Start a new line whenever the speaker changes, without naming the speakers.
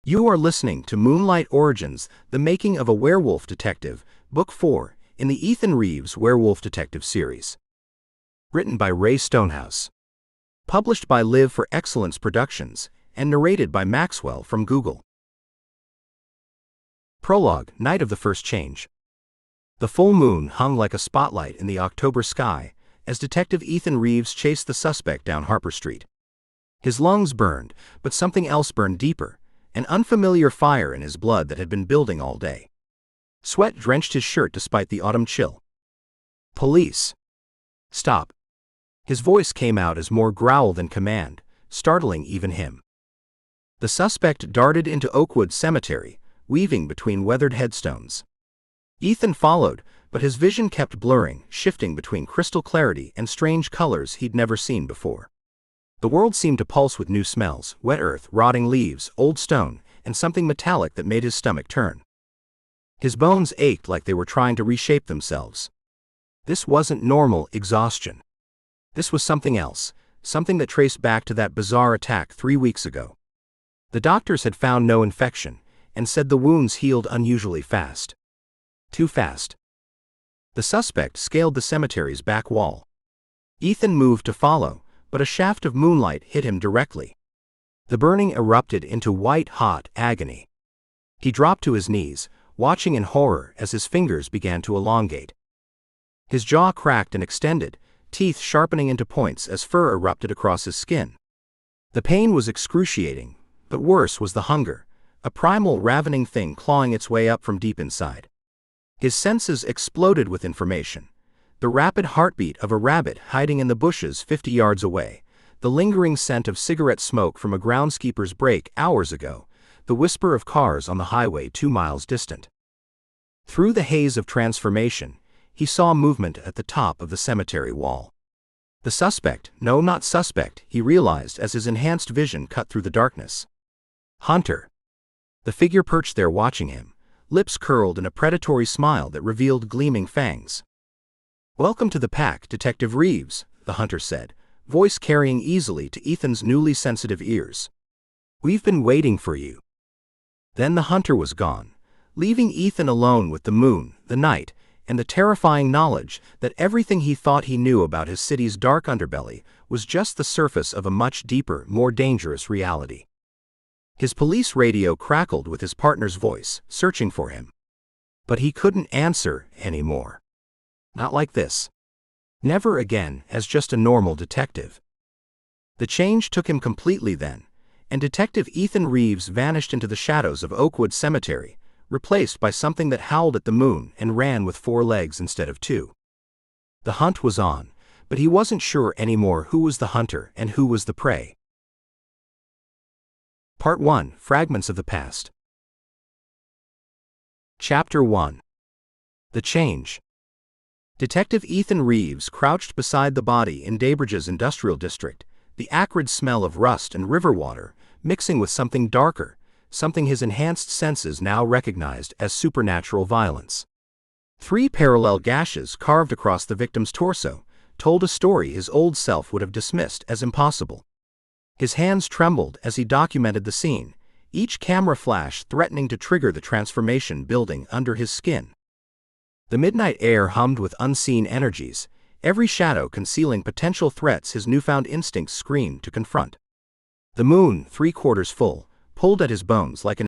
You are listening to Moonlight Origins, The Making of a Werewolf Detective, Book 4, in the Ethan Reeves Werewolf Detective series. Written by Rae Stonehouse. Published by Live for Excellence Productions, and narrated by Maxwell from Google. Prologue, Night of the First Change. The full moon hung like a spotlight in the October sky as Detective Ethan Reeves chased the suspect down Harper Street. His lungs burned, but something else burned deeper. An unfamiliar fire in his blood that had been building all day. Sweat drenched his shirt despite the autumn chill. Police! Stop! His voice came out as more growl than command, startling even him. The suspect darted into Oakwood Cemetery, weaving between weathered headstones. Ethan followed, but his vision kept blurring, shifting between crystal clarity and strange colors he'd never seen before. The world seemed to pulse with new smells: wet earth, rotting leaves, old stone, and something metallic that made his stomach turn. His bones ached like they were trying to reshape themselves. This wasn't normal exhaustion. This was something else, something that traced back to that bizarre attack 3 weeks ago. The doctors had found no infection, and said the wounds healed unusually fast. Too fast. The suspect scaled the cemetery's back wall. Ethan moved to follow, but a shaft of moonlight hit him directly. The burning erupted into white-hot agony. He dropped to his knees, watching in horror as his fingers began to elongate. His jaw cracked and extended, teeth sharpening into points as fur erupted across his skin. The pain was excruciating, but worse was the hunger, a primal ravening thing clawing its way up from deep inside. His senses exploded with information. The rapid heartbeat of a rabbit hiding in the bushes 50 yards away, the lingering scent of cigarette smoke from a groundskeeper's break hours ago, the whisper of cars on the highway 2 miles distant. Through the haze of transformation, he saw movement at the top of the cemetery wall. The suspect, no, not suspect, he realized as his enhanced vision cut through the darkness. Hunter. The figure perched there watching him, lips curled in a predatory smile that revealed gleaming fangs. "Welcome to the pack, Detective Reeves," the hunter said, voice carrying easily to Ethan's newly sensitive ears. "We've been waiting for you." Then the hunter was gone, leaving Ethan alone with the moon, the night, and the terrifying knowledge that everything he thought he knew about his city's dark underbelly was just the surface of a much deeper, more dangerous reality. His police radio crackled with his partner's voice, searching for him. But he couldn't answer anymore. Not like this. Never again as just a normal detective. The change took him completely then, and Detective Ethan Reeves vanished into the shadows of Oakwood Cemetery, replaced by something that howled at the moon and ran with 4 legs instead of 2. The hunt was on, but he wasn't sure anymore who was the hunter and who was the prey. Part 1, Fragments of the Past. Chapter 1. The Change. Detective Ethan Reeves crouched beside the body in Daybridge's industrial district, the acrid smell of rust and river water mixing with something darker, something his enhanced senses now recognized as supernatural violence. 3 parallel gashes carved across the victim's torso told a story his old self would have dismissed as impossible. His hands trembled as he documented the scene, each camera flash threatening to trigger the transformation building under his skin. The midnight air hummed with unseen energies, every shadow concealing potential threats his newfound instincts screamed to confront. The moon, 3/4 full, pulled at his bones like an